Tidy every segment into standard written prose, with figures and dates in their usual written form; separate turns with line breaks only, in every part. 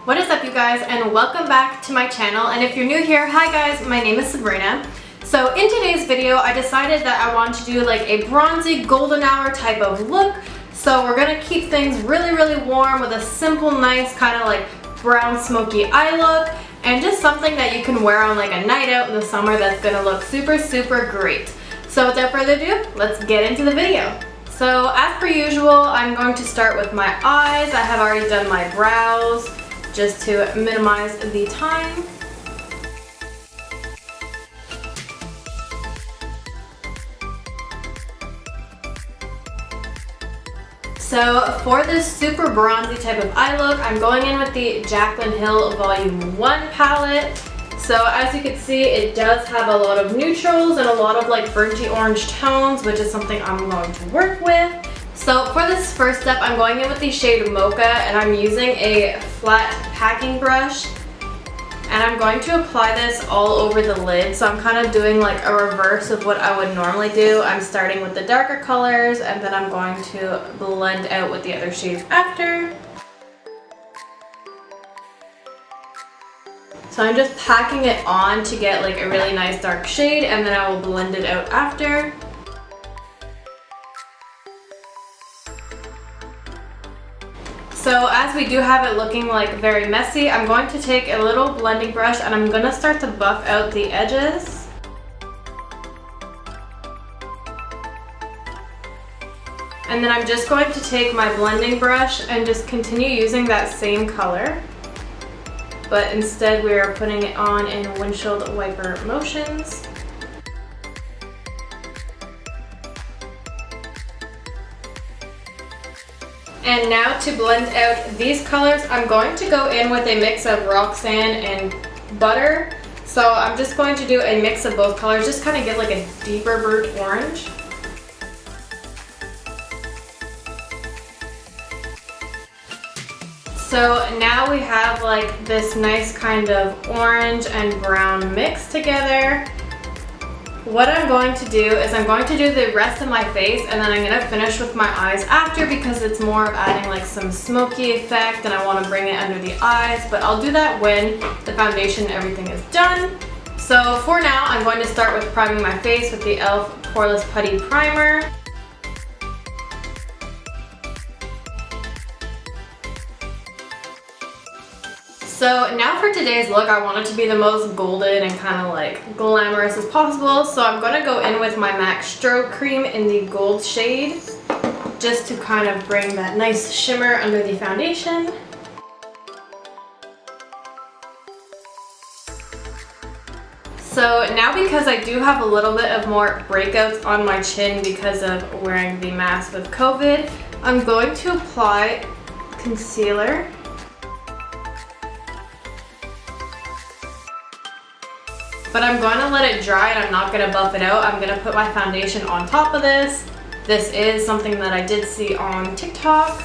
What is up, you guys, and welcome back to my channel. And if you're new here, hi guys, my name is Sabrina. So in today's video, I decided that I want to do like a bronzy golden hour type of look. So we're gonna keep things really warm with a simple, nice kind of like brown smoky eye look, and just something that you can wear on like a night out in the summer that's gonna look super great. So without further ado, let's get into the video. So as per usual, I'm going to start with my eyes. I have already done my brows just to minimize the time. So for this super bronzy type of eye look, I'm going in with the Jaclyn Hill Volume 1 palette. So as you can see, it does have a lot of neutrals and a lot of like burnt orange tones, which is something I'm going to work with. So for this first step, I'm going in with the shade Mocha, and I'm using a flat packing brush. And I'm going to apply this all over the lid. So I'm kind of doing like a reverse of what I would normally do. I'm starting with the darker colors, and then I'm going to blend out with the other shades after. So I'm just packing it on to get like a really nice dark shade, and then I will blend it out after. So as we do have it looking like very messy, I'm going to take a little blending brush and I'm going to start to buff out the edges. And then I'm just going to take my blending brush and just continue using that same color. But instead we are putting it on in windshield wiper motions. And now to blend out these colors, I'm going to go in with a mix of rock sand and butter. So I'm just going to do a mix of both colors, just kind of get like a deeper burnt orange. So now we have like this nice kind of orange and brown mix together. What I'm going to do is I'm going to do the rest of my face, and then I'm going to finish with my eyes after, because it's more of adding like some smoky effect and I want to bring it under the eyes, but I'll do that when the foundation and everything is done. So for now, I'm going to start with priming my face with the e.l.f. Poreless Putty Primer. So now for today's look, I want it to be the most golden and kind of like glamorous as possible. So I'm going to go in with my MAC Strobe Cream in the gold shade, just to kind of bring that nice shimmer under the foundation. So now, because I do have a little bit of more breakouts on my chin because of wearing the mask with COVID, I'm going to apply concealer. But I'm going to let it dry, and I'm not going to buff it out. I'm going to put my foundation on top of this. This is something that I did see on TikTok.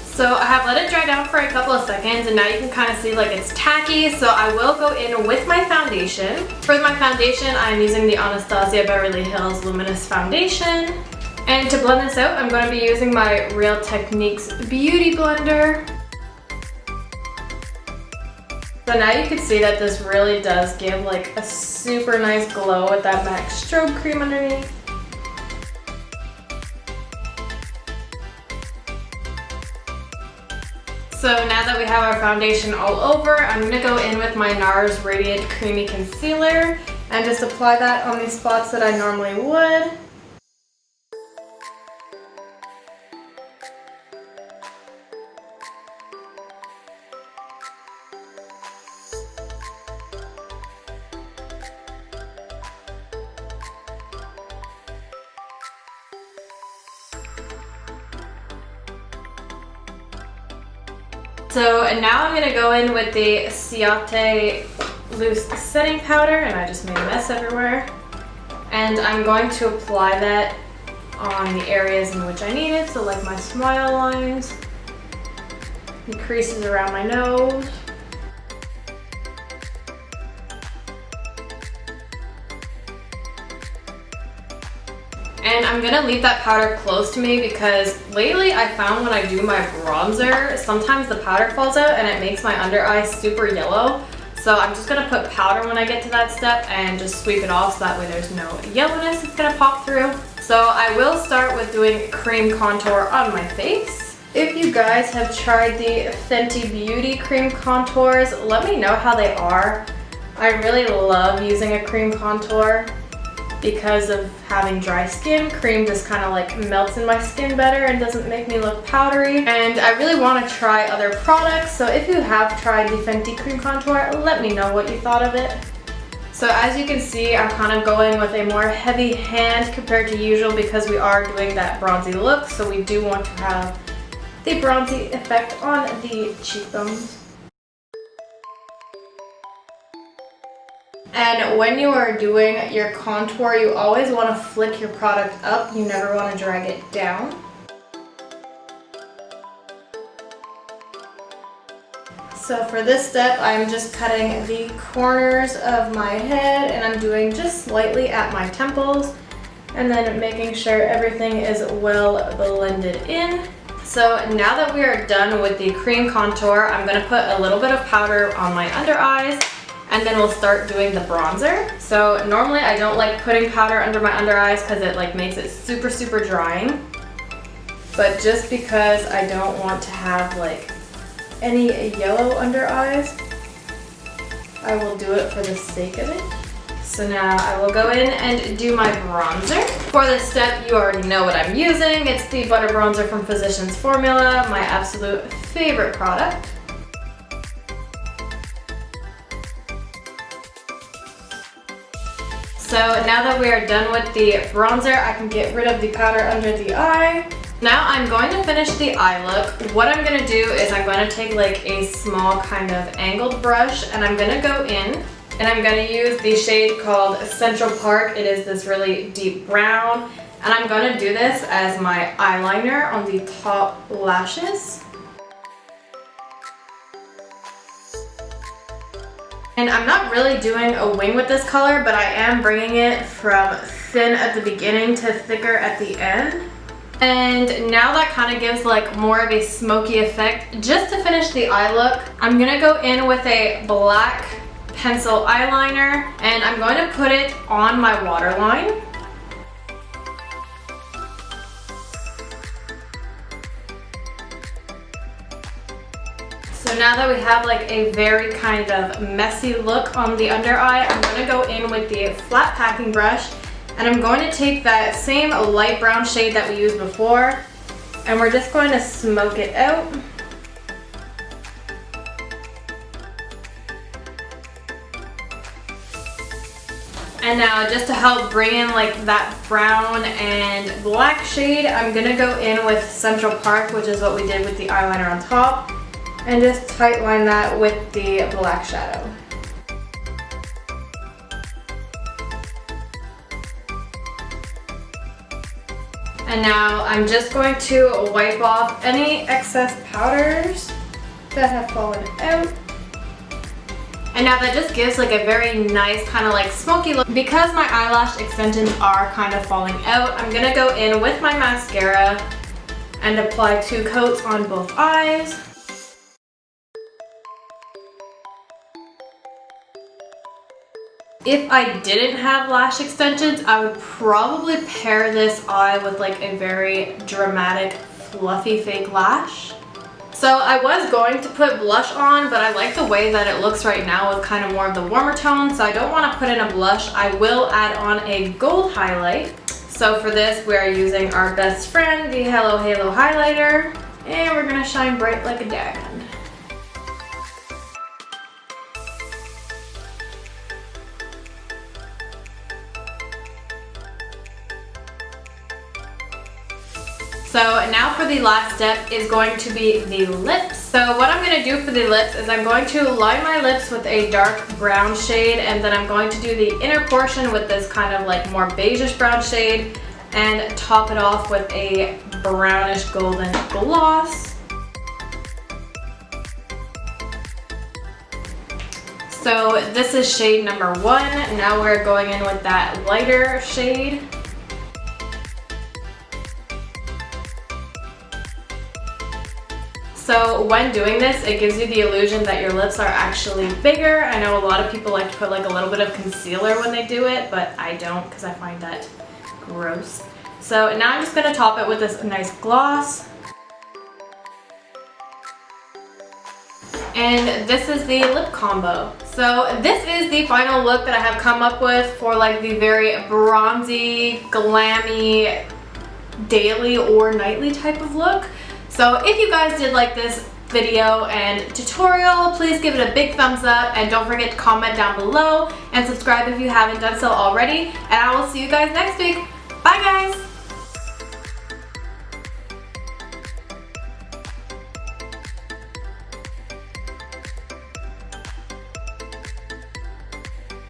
So I have let it dry down for a couple of seconds, and now you can kind of see like it's tacky. So I will go in with my foundation. For my foundation, I'm using the Anastasia Beverly Hills Luminous Foundation. And to blend this out, I'm going to be using my Real Techniques Beauty Blender. So now you can see that this really does give like a super nice glow with that MAC Strobe Cream underneath. So now that we have our foundation all over, I'm going to go in with my NARS Radiant Creamy Concealer and just apply that on the spots that I normally would. So now I'm going to go in with the Ciate Loose Setting Powder, and I just made a mess everywhere. And I'm going to apply that on the areas in which I need it, so like my smile lines, the creases around my nose. And I'm gonna leave that powder close to me because lately I found when I do my bronzer, sometimes the powder falls out and it makes my under eye super yellow. So I'm just gonna put powder when I get to that step and just sweep it off so that way there's no yellowness that's gonna pop through. So I will start with doing cream contour on my face. If you guys have tried the Fenty Beauty cream contours, let me know how they are. I really love using a cream contour because of having dry skin. Cream just kind of like melts in my skin better and doesn't make me look powdery. And I really want to try other products, so if you have tried the Fenty cream contour, let me know what you thought of it. So as you can see, I'm kind of going with a more heavy hand compared to usual because we are doing that bronzy look, so we do want to have the bronzy effect on the cheekbones. And when you are doing your contour, you always want to flick your product up. You never want to drag it down. So for this step, I'm just cutting the corners of my head and I'm doing just slightly at my temples and then making sure everything is well blended in. So now that we are done with the cream contour, I'm going to put a little bit of powder on my under eyes. And then we'll start doing the bronzer. So normally I don't like putting powder under my under eyes because it like makes it super drying. But just because I don't want to have like any yellow under eyes, I will do it for the sake of it. So now I will go in and do my bronzer. For this step, you already know what I'm using. It's the Butter Bronzer from Physicians Formula, my absolute favorite product. So now that we are done with the bronzer, I can get rid of the powder under the eye. Now I'm going to finish the eye look. What I'm going to do is I'm going to take like a small kind of angled brush and I'm going to go in and I'm going to use the shade called Central Park. It is this really deep brown and I'm going to do this as my eyeliner on the top lashes. And I'm not really doing a wing with this color, but I am bringing it from thin at the beginning to thicker at the end. And now that kind of gives like more of a smoky effect. Just to finish the eye look, I'm gonna go in with a black pencil eyeliner and I'm going to put it on my waterline. So now that we have like a very kind of messy look on the under eye, I'm going to go in with the flat packing brush and I'm going to take that same light brown shade that we used before and we're just going to smoke it out. And now just to help bring in like that brown and black shade, I'm going to go in with Central Park, which is what we did with the eyeliner on top. And just tight line that with the black shadow. And now I'm just going to wipe off any excess powders that have fallen out. And now that just gives like a very nice kind of like smoky look. Because my eyelash extensions are kind of falling out, I'm gonna go in with my mascara and apply 2 coats on both eyes. If I didn't have lash extensions, I would probably pair this eye with like a very dramatic, fluffy fake lash. So I was going to put blush on, but I like the way that it looks right now with kind of more of the warmer tone, so I don't want to put in a blush. I will add on a gold highlight. So for this, we're using our best friend, the Hello Halo highlighter, and we're going to shine bright like a diamond. So now for the last step is going to be the lips. So what I'm going to do for the lips is I'm going to line my lips with a dark brown shade and then I'm going to do the inner portion with this kind of like more beigeish brown shade and top it off with a brownish golden gloss. So this is shade number 1. Now we're going in with that lighter shade. So when doing this, it gives you the illusion that your lips are actually bigger. I know a lot of people like to put like a little bit of concealer when they do it, but I don't because I find that gross. So now I'm just going to top it with this nice gloss. And this is the lip combo. So this is the final look that I have come up with for like the very bronzy, glammy, daily or nightly type of look. So if you guys did like this video and tutorial, please give it a big thumbs up and don't forget to comment down below and subscribe if you haven't done so already. And I will see you guys next week. Bye guys!